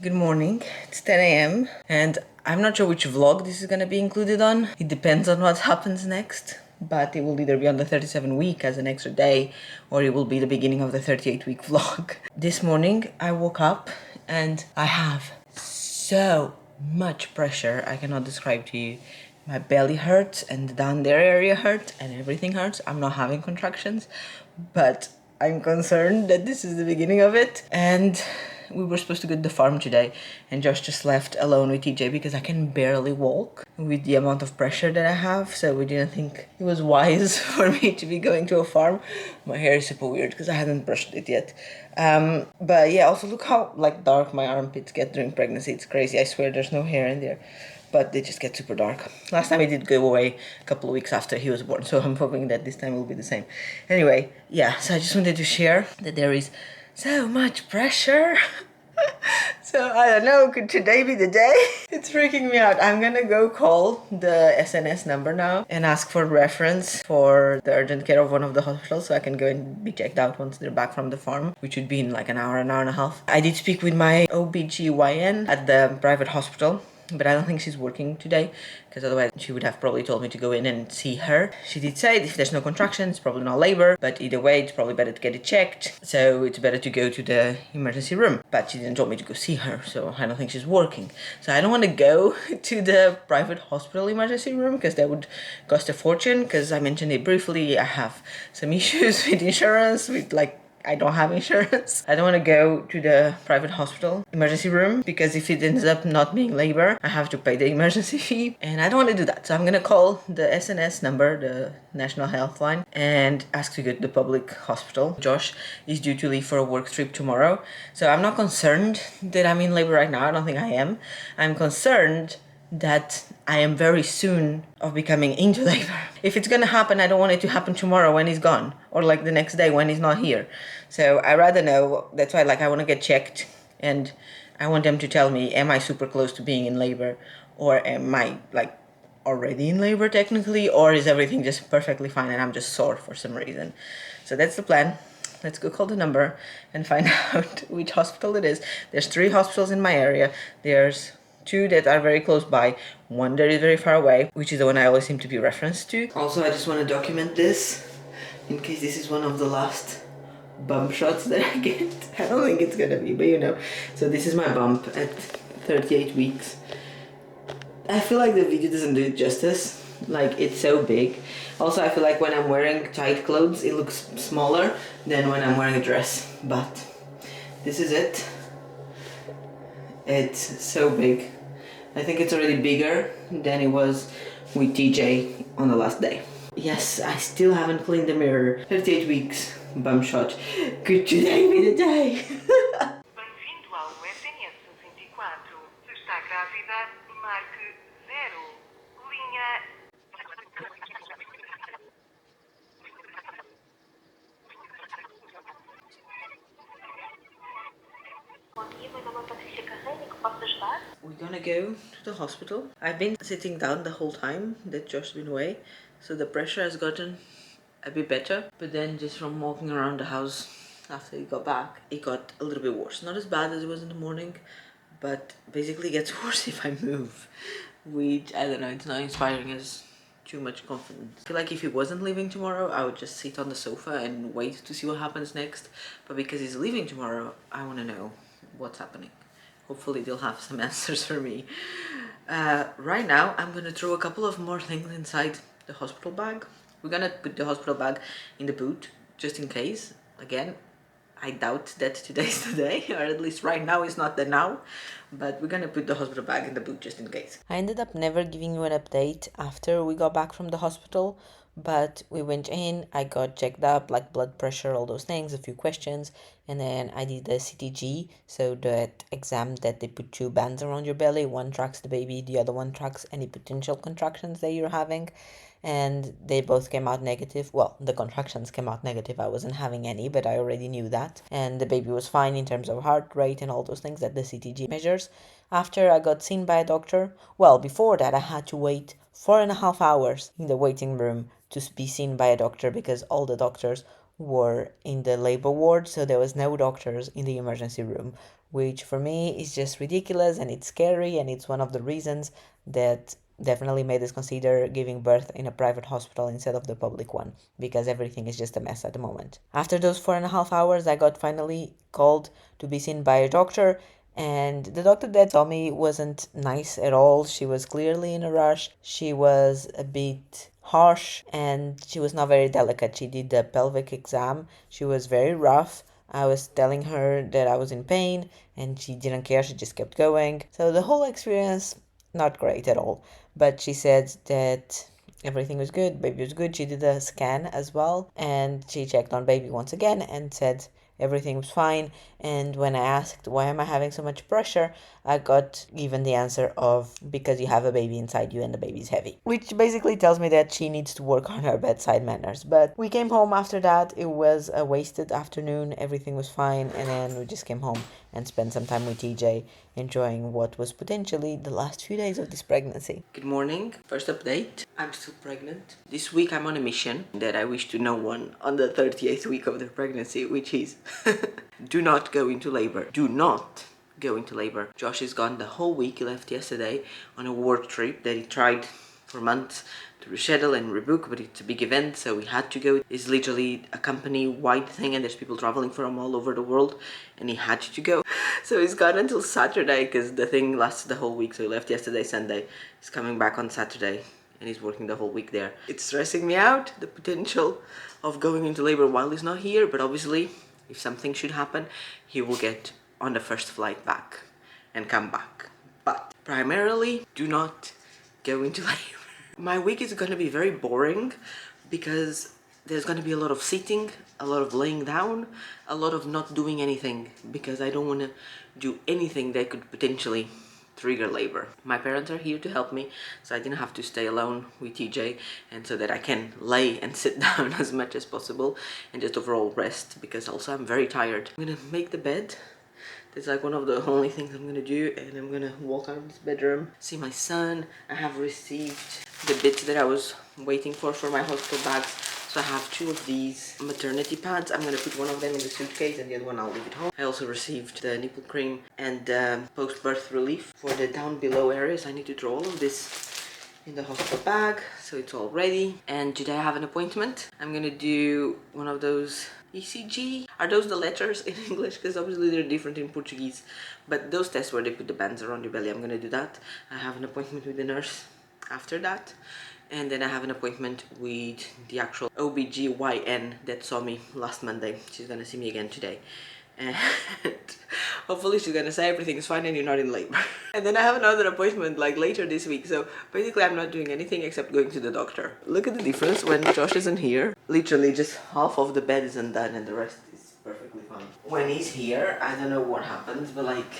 Good morning. It's 10 a.m. and I'm not sure which vlog this is gonna be included on. It depends on what happens next, but it will either be on the 37 week as an extra day or it will be the beginning of the 38-week vlog. This morning I woke up and I have so much pressure I cannot describe to you. My belly hurts and the down there area hurts and everything hurts. I'm not having contractions, but I'm concerned that this is the beginning of it. And we were supposed to go to the farm today and Josh just left alone with TJ because I can barely walk with the amount of pressure that I have, so we didn't think it was wise for me to be going to a farm. My hair is super weird because I hadn't brushed it yet. But yeah, also look how dark my armpits get during pregnancy. It's crazy. I swear there's no hair in there, but they just get super dark. Last time it did go away a couple of weeks after he was born, so I'm hoping that this time will be the same. Anyway, yeah, so I just wanted to share that there is so much pressure. So I don't know, could today be the day? It's freaking me out. I'm gonna go call the SNS number now and ask for reference for the urgent care of one of the hospitals so I can go and be checked out once they're back from the farm, which would be in like an hour and a half. I did speak with my OBGYN at the private hospital, but I don't think she's working today because otherwise she would have probably told me to go in and see her. She did say if there's no contractions, it's probably not labor, but either way, it's probably better to get it checked. So it's better to go to the emergency room. But she didn't tell me to go see her, so I don't think she's working. So I don't want to go to the private hospital emergency room because that would cost a fortune, because I mentioned it briefly. I have some issues with insurance, with I don't have insurance. I don't want to go to the private hospital emergency room because if it ends up not being labor, I have to pay the emergency fee and I don't want to do that. So I'm going to call the SNS number, the National Health Line, and ask to go to the public hospital. Josh is due to leave for a work trip tomorrow. So I'm not concerned that I'm in labor right now. I don't think I am. I'm concerned that I am very soon of becoming into labor. If it's gonna happen, I don't want it to happen tomorrow when he's gone, or like the next day when he's not here. So I rather know. That's why I want to get checked, and I want them to tell me, am I super close to being in labor, or am I already in labor technically, or is everything just perfectly fine and I'm just sore for some reason. So that's the plan. Let's go call the number and find out which hospital it is. There's 3 hospitals in my area. There's 2 that are very close by, 1 that is very far away, which is the one I always seem to be referenced to. Also, I just want to document this in case this is one of the last bump shots that I get. I don't think it's gonna be, but you know. So this is my bump at 38 weeks. I feel like the video doesn't do it justice. It's so big. Also, I feel like when I'm wearing tight clothes, it looks smaller than when I'm wearing a dress. But this is it. It's so big. I think it's already bigger than it was with TJ on the last day. Yes, I still haven't cleaned the mirror. 38 weeks, bum shot. Could today be the day? Bem-vindo ao SNS 24. Se está grávida, marque 0. Linha. Bom dia, meu nome é Patrícia Carreira, que posso ajudar? We're gonna go to the hospital. I've been sitting down the whole time that Josh's been away, so the pressure has gotten a bit better, but then just from walking around the house after he got back, it got a little bit worse. Not as bad as it was in the morning, but basically it gets worse if I move, which I don't know, it's not inspiring as too much confidence. I feel like if he wasn't leaving tomorrow, I would just sit on the sofa and wait to see what happens next, but because he's leaving tomorrow, I want to know what's happening. Hopefully they'll have some answers for me. Right now, I'm gonna throw a couple of more things inside the hospital bag. We're gonna put the hospital bag in the boot, just in case. Again, I doubt that today's the day, or at least right now is not the now. But we're gonna put the hospital bag in the boot just in case. I ended up never giving you an update after we got back from the hospital, but we went in, I got checked up, like blood pressure, all those things, a few questions, and then I did the CTG, so that exam that they put 2 bands around your belly. One tracks the baby, the other one tracks any potential contractions that you're having, and they both came out negative. Well, the contractions came out negative. I wasn't having any, but I already knew that, and the baby was fine in terms of heart rate and all those things that the CTG measures. After I got seen by a doctor, well, before that I had to wait 4.5 hours in the waiting room to be seen by a doctor because all the doctors were in the labor ward, so there was no doctors in the emergency room which for me is just ridiculous and it's scary, and it's one of the reasons that definitely made us consider giving birth in a private hospital instead of the public one, because everything is just a mess at the moment. After those 4.5 hours, I got finally called to be seen by a doctor, and the doctor that saw me wasn't nice at all. She was clearly in a rush. She was a bit harsh and she was not very delicate. She did the pelvic exam. She was very rough. I was telling her that I was in pain and she didn't care. She just kept going. So the whole experience, not great at all. But she said that everything was good, baby was good. She did a scan as well and she checked on baby once again and said everything was fine. And when I asked why am I having so much pressure, I got given the answer of because you have a baby inside you and the baby's heavy, which basically tells me that she needs to work on her bedside manners. But we came home after that. It was a wasted afternoon. Everything was fine, and then we just came home and spent some time with TJ, enjoying what was potentially the last few days of this pregnancy. Good morning. First update. I'm still pregnant. This week I'm on a mission that I wish to no one on the 38th week of their pregnancy, which is do not go into labor. Do not go into labor. Josh is gone the whole week. He left yesterday on a work trip that he tried for months to reschedule and rebook, but it's a big event, so we had to go. It's literally a company-wide thing, and there's people traveling from all over the world, and he had to go. So he's gone until Saturday, because the thing lasted the whole week, so he left yesterday, Sunday. He's coming back on Saturday, and he's working the whole week there. It's stressing me out, the potential of going into labor while he's not here, but obviously, if something should happen, he will get on the first flight back and come back. But primarily, do not go into labor. My week is going to be very boring because there's going to be a lot of sitting, a lot of laying down, a lot of not doing anything, because I don't want to do anything that could potentially trigger labor. My parents are here to help me, so I didn't have to stay alone with TJ, and so that I can lay and sit down as much as possible and just overall rest, because also I'm very tired. I'm gonna make the bed. It's like one of the only things I'm gonna do, and I'm gonna walk out of this bedroom, see my son. I have received the bits that I was waiting for my hospital bags. So I have 2 of these maternity pads. I'm gonna put one of them in the suitcase and the other one I'll leave at home. I also received the nipple cream and post-birth relief for the down below areas. I need to throw all of this in the hospital bag, so it's all ready. And today I have an appointment. I'm gonna do one of those ECG. Are those the letters in English? Because obviously they're different in Portuguese. But those tests where they put the bands around your belly, I'm gonna do that. I have an appointment with the nurse after that. And then I have an appointment with the actual OBGYN that saw me last Monday. She's gonna see me again today. And hopefully she's gonna say everything's fine and you're not in labor. And then I have another appointment like later this week. So basically I'm not doing anything except going to the doctor. Look at the difference when Josh isn't here. Literally just half of the bed is undone and the rest is perfectly fine. When he's here, I don't know what happens, but like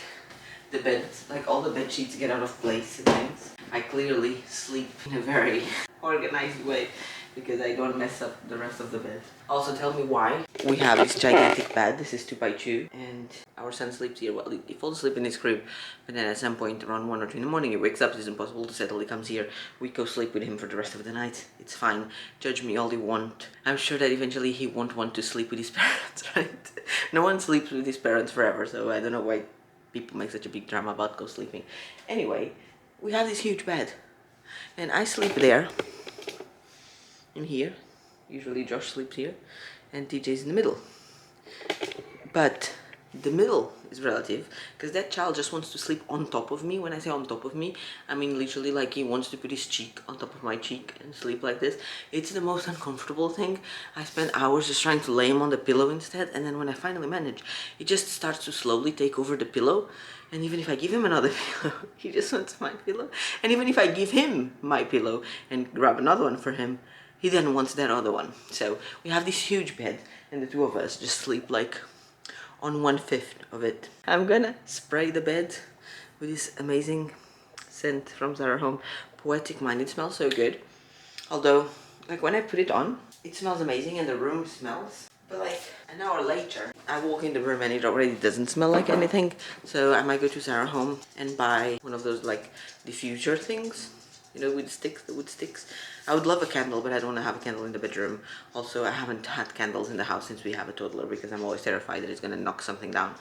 the bed, like all the bed sheets get out of place and things. I clearly sleep in a very organized way because I don't mess up the rest of the bed. Also, tell me why we have this gigantic bed. This is 2x2, and our son sleeps here. Well, he falls asleep in his crib, but then at some point around 1 or 2 in the morning he wakes up. It's impossible to settle. He comes here. We go sleep with him for the rest of the night. It's fine. Judge me all you want. I'm sure that eventually he won't want to sleep with his parents, right? No one sleeps with his parents forever, so I don't know why people make such a big drama about co-sleeping. Anyway, we have this huge bed, and I sleep there, in here. Usually Josh sleeps here, and TJ's in the middle. But the middle is relative, because that child just wants to sleep on top of me. When I say on top of me, I mean literally like he wants to put his cheek on top of my cheek and sleep like this. It's the most uncomfortable thing. I spend hours just trying to lay him on the pillow instead, and then when I finally manage, he just starts to slowly take over the pillow. And even if I give him another pillow, he just wants my pillow. And even if I give him my pillow and grab another one for him, he then wants that other one. So we have this huge bed, and the 2 of us just sleep like on 1/5 of it. I'm gonna spray the bed with this amazing scent from Zara Home, Poetic Mind. It smells so good. Although, like when I put it on, it smells amazing and the room smells. But like an hour later, I walk in the room and it already doesn't smell like anything. So I might go to Zara Home and buy one of those like diffuser things, you know, with sticks, the wood sticks. I would love a candle, but I don't want to have a candle in the bedroom. Also, I haven't had candles in the house since we have a toddler because I'm always terrified that it's going to knock something down.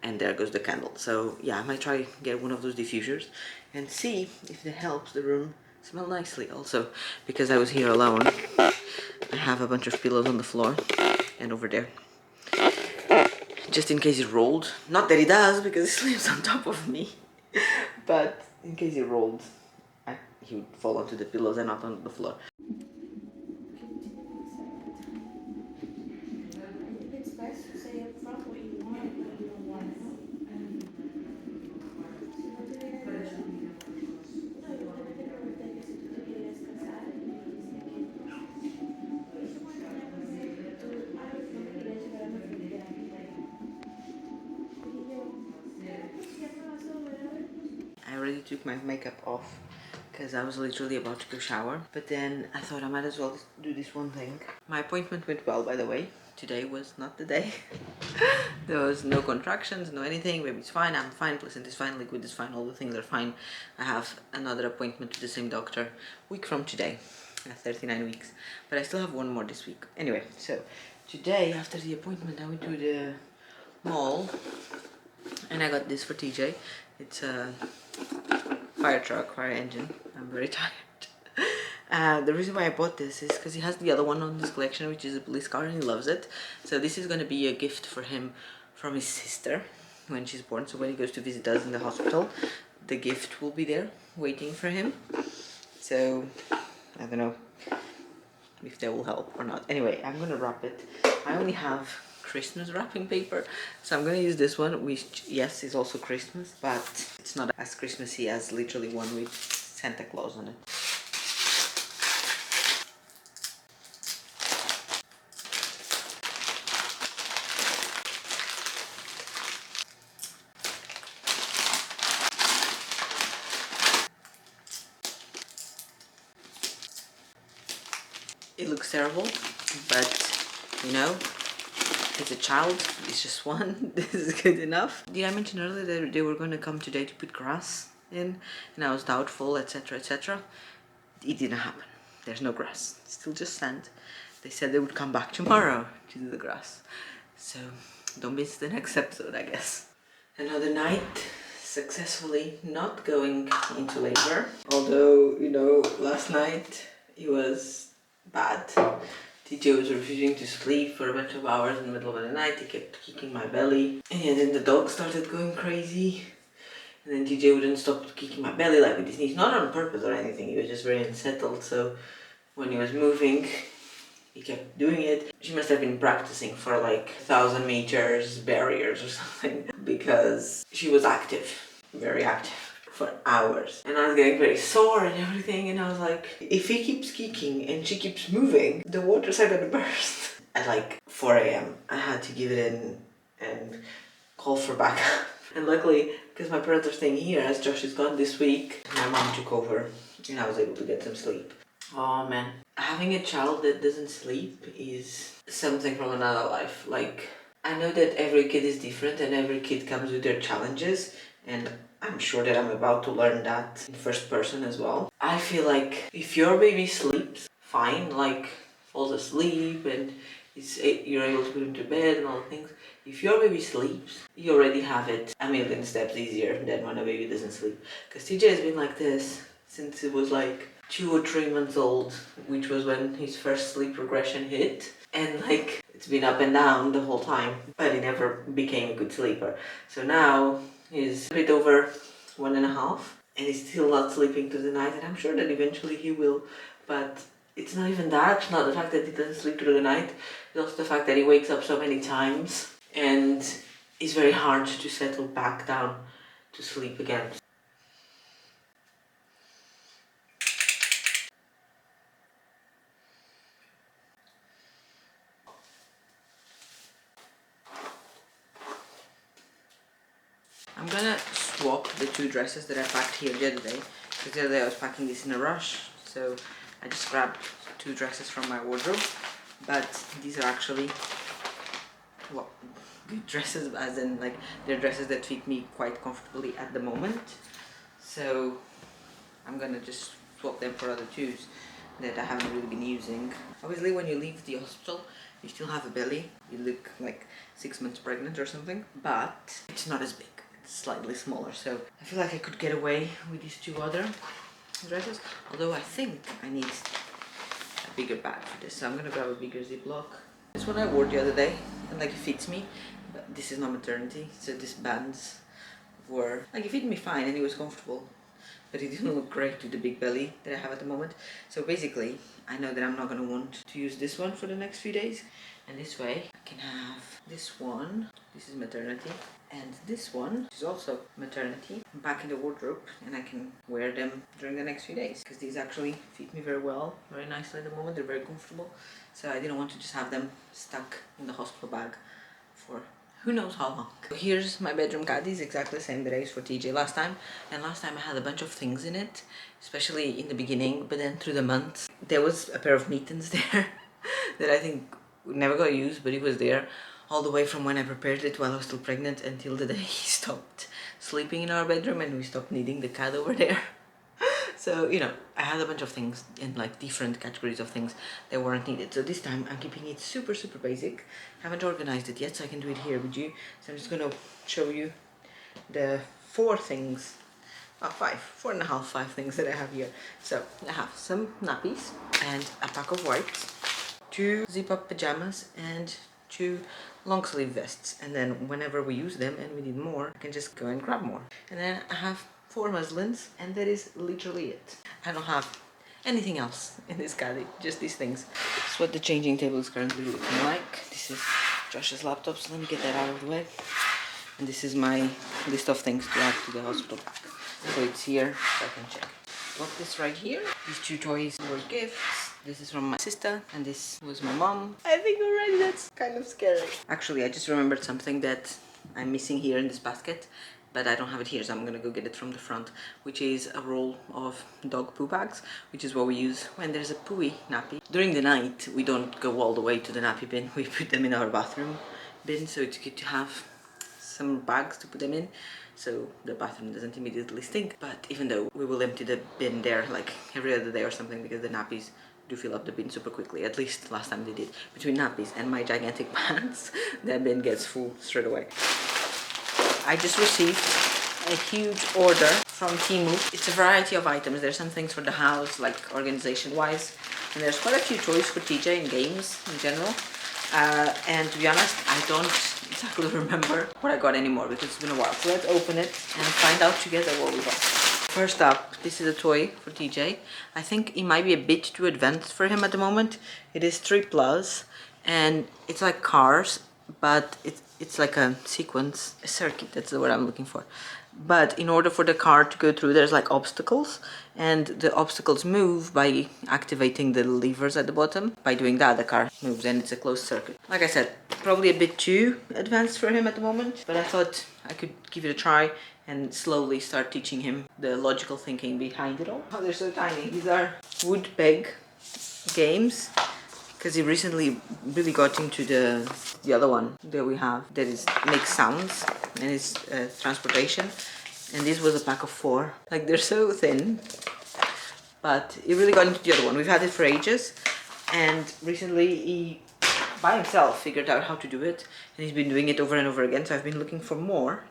and there goes the candle. So yeah, I might try get one of those diffusers and see if it helps the room smell nicely. Also, because I was here alone, I have a bunch of pillows on the floor and over there, just in case it rolled. Not that it does, because it sleeps on top of me, but in case it rolled, he would fall onto the pillows and not on the floor. I already took my makeup off because I was literally about to go shower, but then I thought I might as well do this one thing. My appointment went well, by the way. Today was not the day. There was no contractions, no anything. Baby's fine, I'm fine, placenta is fine, liquid is fine, all the things are fine. I have another appointment with the same doctor week from today at 39 weeks, but I still have one more this week. Anyway, so today after the appointment I went to the mall and I got this for TJ. It's a fire truck, fire engine. I'm very tired. The reason why I bought this is because he has the other one on this collection, which is a police car, and he loves it. So this is going to be a gift for him from his sister when she's born. So when he goes to visit us in the hospital, the gift will be there waiting for him. So I don't know if that will help or not. Anyway, I'm going to wrap it. I only have Christmas wrapping paper, so I'm gonna use this one, which yes is also Christmas, but it's not as Christmassy as literally one with Santa Claus on it. It looks terrible, but you know, it's a child, it's just one. This is good enough. Did I mention earlier that they were going to come today to put grass in, and I was doubtful, etc, etc. It didn't happen. There's no grass, it's still just sand. They said they would come back tomorrow to do the grass, so don't miss the next episode, I guess. Another night successfully not going into labor, although, you know, last night it was bad. TJ was refusing to sleep for a bunch of hours in the middle of the night. He kept kicking my belly, and then the dog started going crazy, and then TJ wouldn't stop kicking my belly like with his knees, not on purpose or anything. He was just very unsettled, so when he was moving he kept doing it. She must have been practicing for like 1,000 meters barriers or something, because she was active, very active, for hours. And I was getting very sore and everything, and I was like, if he keeps kicking and she keeps moving, the waters are gonna burst. At like 4 a.m. I had to give it in and call for backup. And luckily, because my parents are staying here, as Josh is gone this week, my mom took over and I was able to get some sleep. Oh man, having a child that doesn't sleep is something from another life. Like, I know that every kid is different and every kid comes with their challenges, and I'm sure that I'm about to learn that in first person as well. I feel like if your baby sleeps fine, like falls asleep and you're able to put him to bed and all the things, if your baby sleeps, you already have it a million steps easier than when a baby doesn't sleep. Because TJ has been like this since it was like 2 or 3 months old, which was when his first sleep regression hit, and like it's been up and down the whole time, but he never became a good sleeper. So now he's a bit over 1.5 and he's still not sleeping through the night, and I'm sure that eventually he will, but it's not even that. It's not the fact that he doesn't sleep through the night, it's also the fact that he wakes up so many times and it's very hard to settle back down to sleep again. I'm gonna swap the 2 dresses that I packed here the other day, because the other day I was packing this in a rush, so I just grabbed 2 dresses from my wardrobe, but these are actually, well, good dresses, as in like they're dresses that fit me quite comfortably at the moment, so I'm gonna just swap them for other 2s that I haven't really been using. Obviously when you leave the hospital You still have a belly. You look like 6 months pregnant or something, but it's not as big. It's slightly smaller. So I feel like I could get away with these two other dresses. Although I think I need a bigger bag for this. So I'm gonna grab a bigger Ziploc. This one I wore the other day and like it fits me, but this is not maternity. So these bands were like, it fit me fine and it was comfortable, but it didn't look great with the big belly that I have at the moment. So basically I know that I'm not going to want to use this one for the next few days, and this way I can have this one, this is maternity, and this one is also maternity, back in the wardrobe, and I can wear them during the next few days because these actually fit me very well, very nicely at the moment. They're very comfortable, so I didn't want to just have them stuck in the hospital bag for who knows how long. Here's my bedroom caddies, exactly the same that I used for TJ last time. And last time I had a bunch of things in it, especially in the beginning, but then through the months there was a pair of mittens there that I think never got used, but it was there all the way from when I prepared it while I was still pregnant until the day he stopped sleeping in our bedroom and we stopped needing the cat over there. So, you know, I had a bunch of things in like different categories of things that weren't needed. So this time I'm keeping it super, super basic. Haven't organized it yet, so I can do it here with you. So I'm just gonna show you the 4 things, 4.5 things that I have here. So I have some nappies and a pack of wipes, 2 zip-up pajamas and 2 long sleeve vests. And then whenever we use them and we need more, I can just go and grab more. And then I have 4 muslins, and that is literally it. I don't have anything else in this caddy, just these things. This is what the changing table is currently looking like. This is Josh's laptop, so let me get that out of the way. And this is my list of things to add to the hospital bag. So it's here, so I can check. Got this right here. These 2 toys were gifts. This is from my sister, and this was my mom. I think already that's kind of scary. Actually, I just remembered something that I'm missing here in this basket, but I don't have it here, so I'm gonna go get it from the front, which is a roll of dog poo bags, which is what we use when there's a pooey nappy. During the night, we don't go all the way to the nappy bin. We put them in our bathroom bin, so it's good to have some bags to put them in, so the bathroom doesn't immediately stink. But even though we will empty the bin there like every other day or something, because the nappies do fill up the bin super quickly. At least last time they did. Between nappies and my gigantic pants, that bin gets full straight away. I just received a huge order from Temu. It's a variety of items. There's some things for the house, like organization wise, and there's quite a few toys for TJ and games in general. And to be honest, I don't exactly remember what I got anymore because it's been a while. So let's open it and find out together what we got. First up, this is a toy for TJ. I think it might be a bit too advanced for him at the moment. It is 3+, and it's like cars, but it's like a sequence, a circuit, that's the word I'm looking for. But in order for the car to go through, there's like obstacles, and the obstacles move by activating the levers at the bottom. By doing that, the car moves, and it's a closed circuit. Like I said, probably a bit too advanced for him at the moment, but I thought I could give it a try and slowly start teaching him the logical thinking behind it all. Oh, they're so tiny. These are wood peg games, because he recently really got into the other one that we have that makes sounds and is transportation, and this was a pack of 4. Like, they're so thin, but he really got into the other one. We've had it for ages, and recently he by himself figured out how to do it, and he's been doing it over and over again. So I've been looking for more,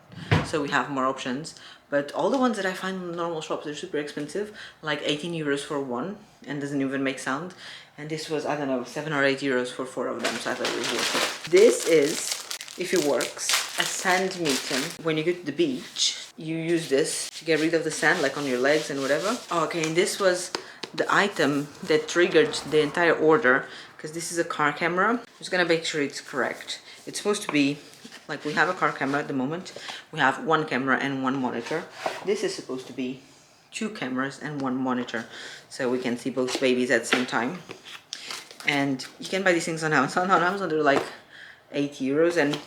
so we have more options. But all the ones that I find in normal shops are super expensive, like 18 euros for one, and doesn't even make sound. And this was, I don't know, 7 or 8 euros for 4 of them, so I thought it was worth it. This is, if it works, a sand mitten. When you go to the beach, you use this to get rid of the sand, like on your legs and whatever. Oh, okay, and this was the item that triggered the entire order, because this is a car camera. I'm just gonna make sure it's correct. It's supposed to be, like, we have a car camera at the moment. We have 1 camera and 1 monitor. This is supposed to be 2 cameras and 1 monitor, so we can see both babies at the same time. And you can buy these things on Amazon. On Amazon they're like 8 euros, and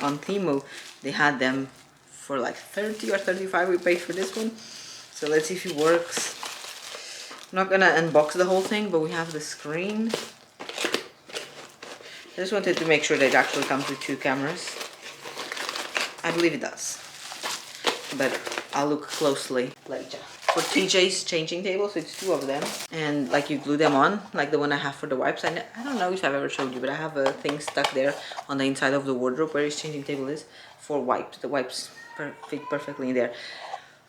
on Temu they had them for like 30 or 35. We paid for this one, so let's see if it works. I'm not gonna unbox the whole thing, but we have the screen. I just wanted to make sure that it actually comes with 2 cameras. I believe it does, but I'll look closely later. for TJ's changing table, so it's two of them, and like you glue them on, like the one I have for the wipes. I don't know if I've ever showed you, but I have a thing stuck there on the inside of the wardrobe where his changing table is for wipes. The wipes fit perfectly in there,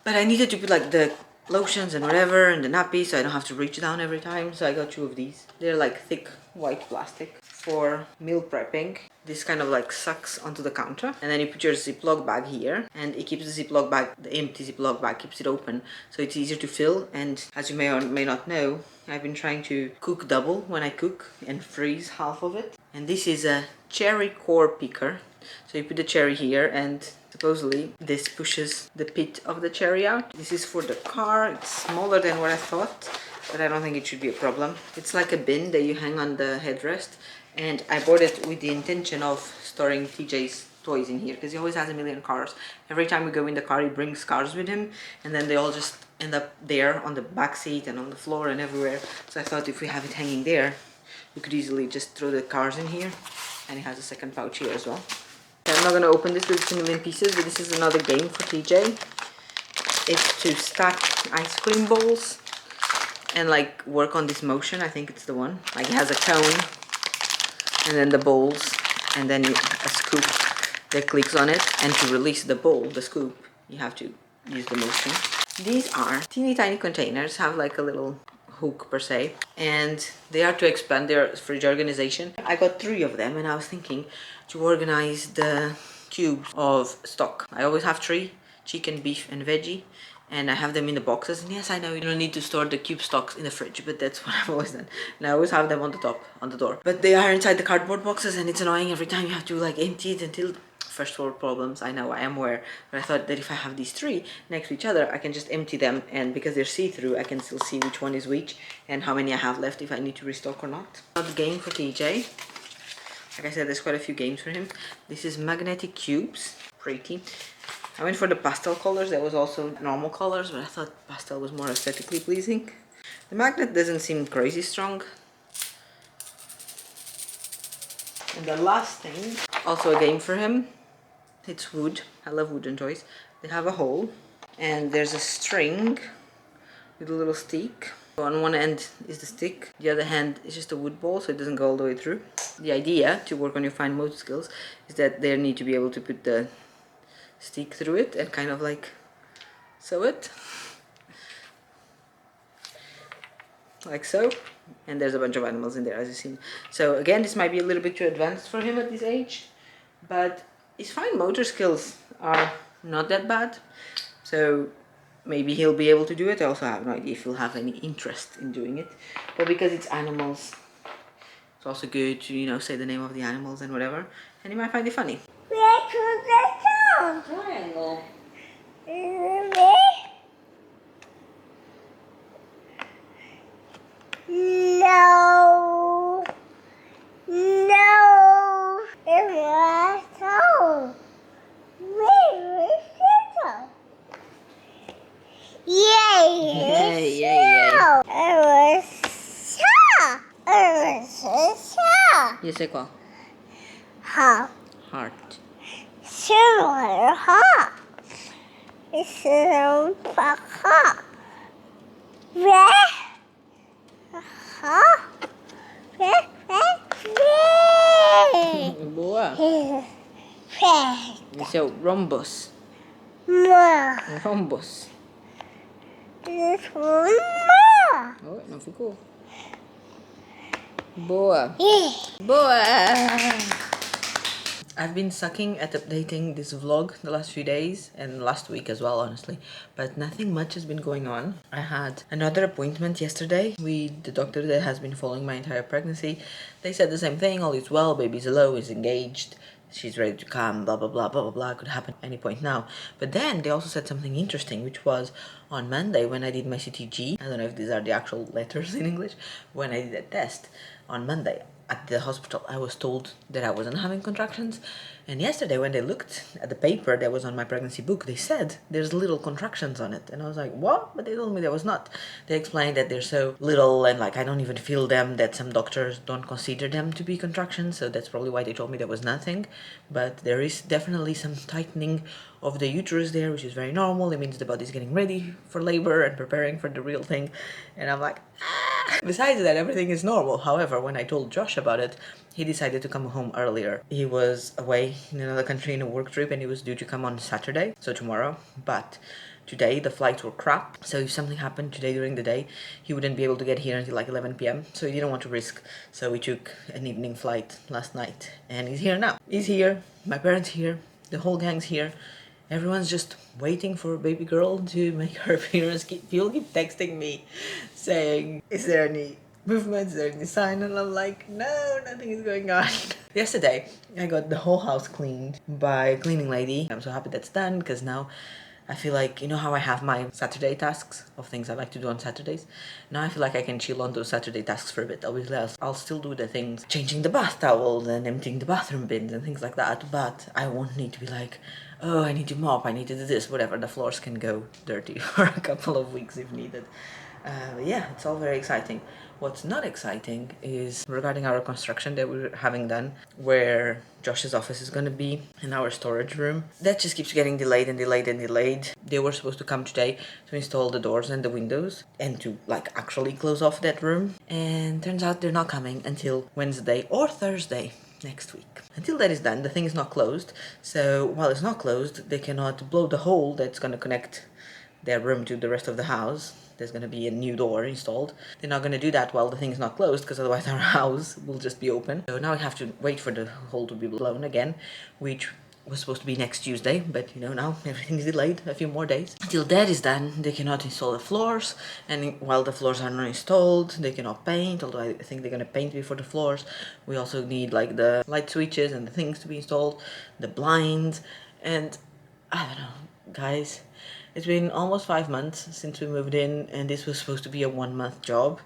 but I needed to put like the lotions and whatever and the nappies so I don't have to reach down every time, so I got two of these. They're like thick white plastic for meal prepping. This kind of like sucks onto the counter, and then you put your Ziploc bag here, and it keeps the Ziploc bag, the empty Ziploc bag keeps it open, so it's easier to fill. And as you may or may not know, I've been trying to cook double when I cook and freeze half of it. And this is a cherry core picker. So you put the cherry here, and supposedly this pushes the pit of the cherry out. This is for the car. It's smaller than what I thought, but I don't think it should be a problem. It's like a bin that you hang on the headrest, and I bought it with the intention of storing TJ's toys in here because he always has a million cars. Every time we go in the car, he brings cars with him, and then they all just end up there on the back seat and on the floor and everywhere. So I thought if we have it hanging there, we could easily just throw the cars in here, and it has a second pouch here as well. I'm not going to open this because it's a million pieces, but this is another game for TJ. It's to stack ice cream balls and like work on this motion. I think it's the one. Like it has a cone and then the balls and then a scoop that clicks on it. And to release the ball, the scoop, you have to use the motion. These are teeny tiny containers, have like a little hook per se, and they are to expand their fridge organization. I got 3 of them, and I was thinking to organize the cubes of stock. I always have 3: chicken, beef and veggie, and I have them in the boxes. And yes, I know you don't need to store the cube stocks in the fridge, but that's what I've always done, and I always have them on the top, on the door. But they are inside the cardboard boxes, and it's annoying every time you have to like empty it until first world problems. I know, I am aware, but I thought that if I have these 3 next to each other, I can just empty them, and because they're see-through, I can still see which one is which and how many I have left if I need to restock or not. Another game for TJ. Like I said, there's quite a few games for him. This is magnetic cubes. Pretty. I went for the pastel colors. There was also normal colors, but I thought pastel was more aesthetically pleasing. The magnet doesn't seem crazy strong. And the last thing, also a game for him. It's wood. I love wooden toys. They have a hole, and there's a string with a little stick. On one end is the stick, the other hand is just a wood ball, so it doesn't go all the way through. The idea to work on your fine motor skills is that they need to be able to put the stick through it and kind of like sew it. Like so. And there's a bunch of animals in there, as you've seen. So again, this might be a little bit too advanced for him at this age, but his fine motor skills are not that bad, so maybe he'll be able to do it. I also have no idea if he'll have any interest in doing it, but because it's animals, it's also good to, you know, say the name of the animals and whatever, and he might find it funny. Where to the town? Triangle. No. No. It's not so. Where is it? Yay. Yay, yay, yay. It was so. It was so. You say quoi? How? Heart. Similar, huh? It's a huh? Where? Huh? Where? Boa. Where? Esse é o rhombus. Ma. Rhombus. This one, ma. Oh, não ficou. Boa. Yeah. Boa! I've been sucking at updating this vlog the last few days and last week as well, honestly, but nothing much has been going on. I had another appointment yesterday with the doctor that has been following my entire pregnancy. They said the same thing: all is well, baby's low, is engaged, she's ready to come, blah blah blah blah blah blah, could happen any point now. But then they also said something interesting, which was on Monday when I did my CTG. I don't know if these are the actual letters in English. When I did that test on Monday at the hospital, I was told that I wasn't having contractions, and yesterday when they looked at the paper that was on my pregnancy book, they said there's little contractions on it, and I was like, what? But they told me there was not. They explained that they're so little and like I don't even feel them, that some doctors don't consider them to be contractions, so that's probably why they told me there was nothing. But there is definitely some tightening of the uterus there, which is very normal. It means the body's getting ready for labor and preparing for the real thing. And I'm like, ah! Besides that, everything is normal. However, when I told Josh about it, he decided to come home earlier. He was away in another country in a work trip and he was due to come on Saturday, so tomorrow. But today the flights were crap, so if something happened today during the day, he wouldn't be able to get here until like 11 p.m. So he didn't want to risk, so we took an evening flight last night and he's here now. He's here, my parents here, the whole gang's here. Everyone's just waiting for a baby girl to make her appearance. People keep texting me saying, is there any movement, is there any sign? And I'm like, no, nothing is going on. Yesterday I got the whole house cleaned by a cleaning lady. I'm so happy that's done, because now I feel like, you know how I have my Saturday tasks of things I like to do on Saturdays? Now I feel like I can chill on those Saturday tasks for a bit. Obviously, I'll still do the things, changing the bath towels and emptying the bathroom bins and things like that, but I won't need to be like, oh, I need to mop, I need to do this, whatever. The floors can go dirty for a couple of weeks if needed. Yeah, it's all very exciting. What's not exciting is regarding our construction that we're having done, where Josh's office is going to be in our storage room. That just keeps getting delayed and delayed and delayed. They were supposed to come today to install the doors and the windows and to like actually close off that room. And turns out they're not coming until Wednesday or Thursday next week. Until that is done, the thing is not closed. So while it's not closed, they cannot blow the hole that's going to connect their room to the rest of the house. There's going to be a new door installed. They're not going to do that while the thing is not closed, because otherwise our house will just be open. So now we have to wait for the hole to be blown again, which was supposed to be next Tuesday, but you know, now everything is delayed a few more days. Until that is done, they cannot install the floors, and while the floors are not installed, they cannot paint, although I think they're going to paint before the floors. We also need like the light switches and the things to be installed, the blinds, and I don't know, guys. It's been almost 5 months since we moved in, and this was supposed to be a 1-month job,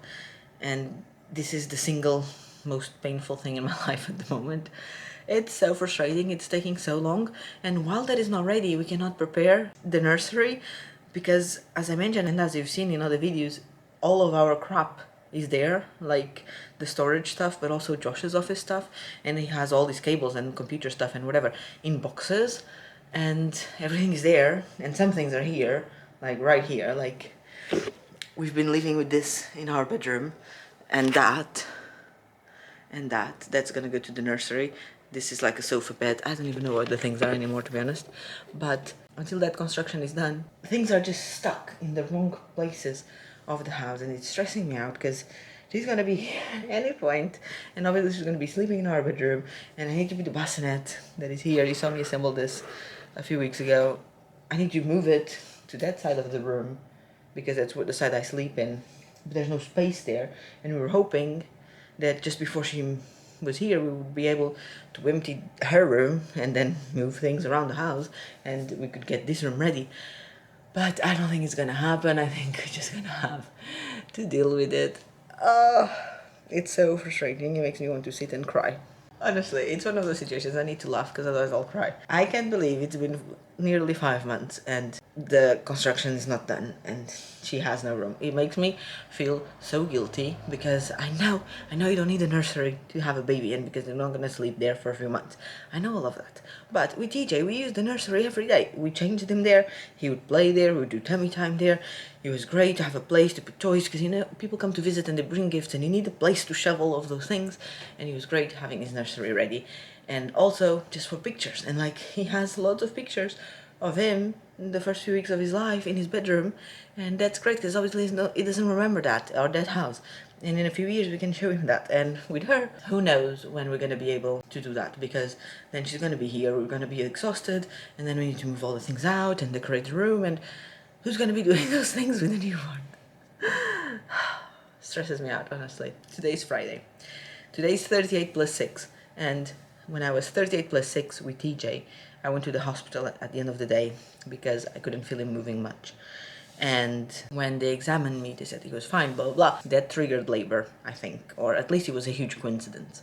and this is the single most painful thing in my life at the moment. It's so frustrating, it's taking so long, and while that is not ready, we cannot prepare the nursery, because as I mentioned, and as you've seen in other videos, all of our crap is there, like the storage stuff, but also Josh's office stuff, and he has all these cables and computer stuff and whatever in boxes. And everything is there, and some things are here, like right here, like we've been living with this in our bedroom, and that's gonna go to the nursery. This is like a sofa bed. I don't even know what the things are anymore, to be honest. But until that construction is done, things are just stuck in the wrong places of the house, and it's stressing me out, because she's gonna be at any point, and obviously she's gonna be sleeping in our bedroom, and I need to be the bassinet that is here. You saw me assemble this a few weeks ago. I need to move it to that side of the room, because that's what the side I sleep in, but there's no space there, and we were hoping that just before she was here we would be able to empty her room and then move things around the house, and we could get this room ready. But I don't think it's gonna happen. I think we're just gonna have to deal with it. It's so frustrating. It makes me want to sit and cry. Honestly, it's one of those situations I need to laugh, because otherwise I'll cry. I can't believe it's been nearly 5 months and the construction is not done and she has no room. It makes me feel so guilty, because I know you don't need a nursery to have a baby in, because they're not gonna sleep there for a few months. I know all of that. But with TJ, we use the nursery every day. We changed him there. He would play there. We would do tummy time there. It was great to have a place to put toys, because you know, people come to visit and they bring gifts and you need a place to shove all of those things. And it was great having his nursery ready. And also just for pictures. And like, he has lots of pictures of him in the first few weeks of his life in his bedroom, and that's great, because obviously he doesn't remember that, or that house, and in a few years we can show him that. And with her, who knows when we're going to be able to do that, because then she's going to be here, we're going to be exhausted, and then we need to move all the things out and decorate the room, and who's going to be doing those things with a newborn? Stresses me out, honestly. Today's Friday. Today's 38 plus 6, and when I was 38 plus 6 with TJ, I went to the hospital at the end of the day because I couldn't feel him moving much. And when they examined me, they said he was fine, blah, blah, blah. That triggered labor, I think, or at least it was a huge coincidence,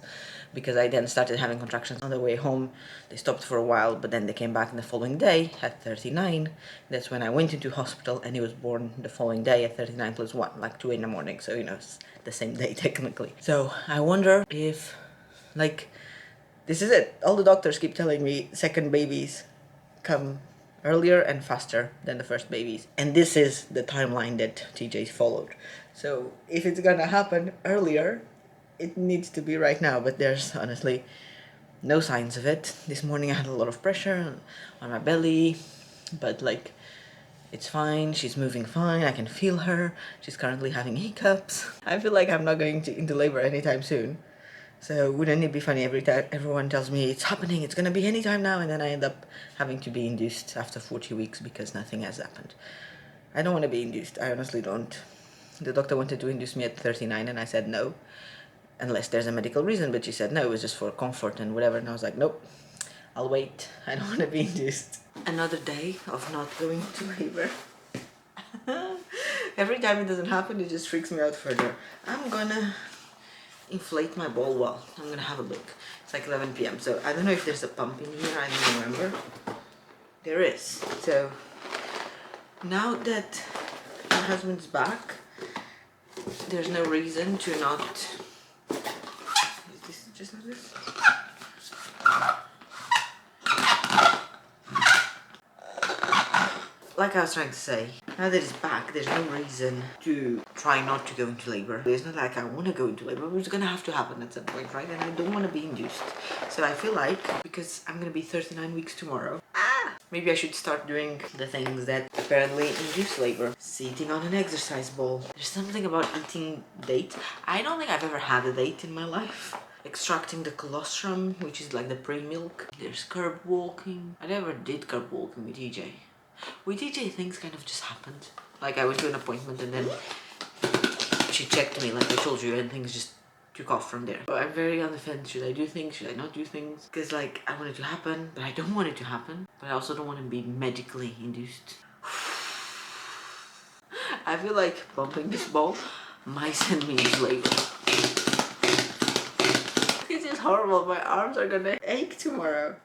because I then started having contractions on the way home. They stopped for a while, but then they came back the following day at 39. That's when I went into hospital, and he was born the following day at 39 plus 1, like 2 in the morning, so you know, it's the same day technically. So I wonder if, like, this is it. All the doctors keep telling me second babies come earlier and faster than the first babies. And this is the timeline that TJ's followed. So if it's gonna happen earlier, it needs to be right now, but there's honestly no signs of it. This morning I had a lot of pressure on my belly, but like, it's fine, she's moving fine, I can feel her. She's currently having hiccups. I feel like I'm not going into labor anytime soon. So wouldn't it be funny every time everyone tells me it's happening, it's gonna be anytime now, and then I end up having to be induced after 40 weeks because nothing has happened. I don't want to be induced, I honestly don't. The doctor wanted to induce me at 39 and I said no, unless there's a medical reason, but she said no, it was just for comfort and whatever, and I was like, nope, I'll wait, I don't want to be induced. Another day of not going to labor. Every time it doesn't happen, it just freaks me out further. I'm gonna inflate my ball well. I'm gonna have a look. It's like 11 p.m. so I don't know if there's a pump in here, I don't remember. There is. So now that my husband's back, there's no reason to not... Is this just like this? Like I was trying to say, now that it's back, there's no reason to try not to go into labor. It's not like I want to go into labor, but it's gonna have to happen at some point, right? And I don't want to be induced. So I feel like, because I'm gonna be 39 weeks tomorrow, maybe I should start doing the things that apparently induce labor. Sitting on an exercise ball. There's something about eating dates. I don't think I've ever had a date in my life. Extracting the colostrum, which is like the pre-milk. There's curb walking. I never did curb walking with EJ. With EJ, things kind of just happened. Like I went to an appointment and then she checked me like I told you, and things just took off from there. But I'm very on the fence. Should I do things? Should I not do things? Because like I want it to happen, but I don't want it to happen. But I also don't want to be medically induced. I feel like bumping this ball might send me into labor. This is horrible. My arms are gonna ache tomorrow.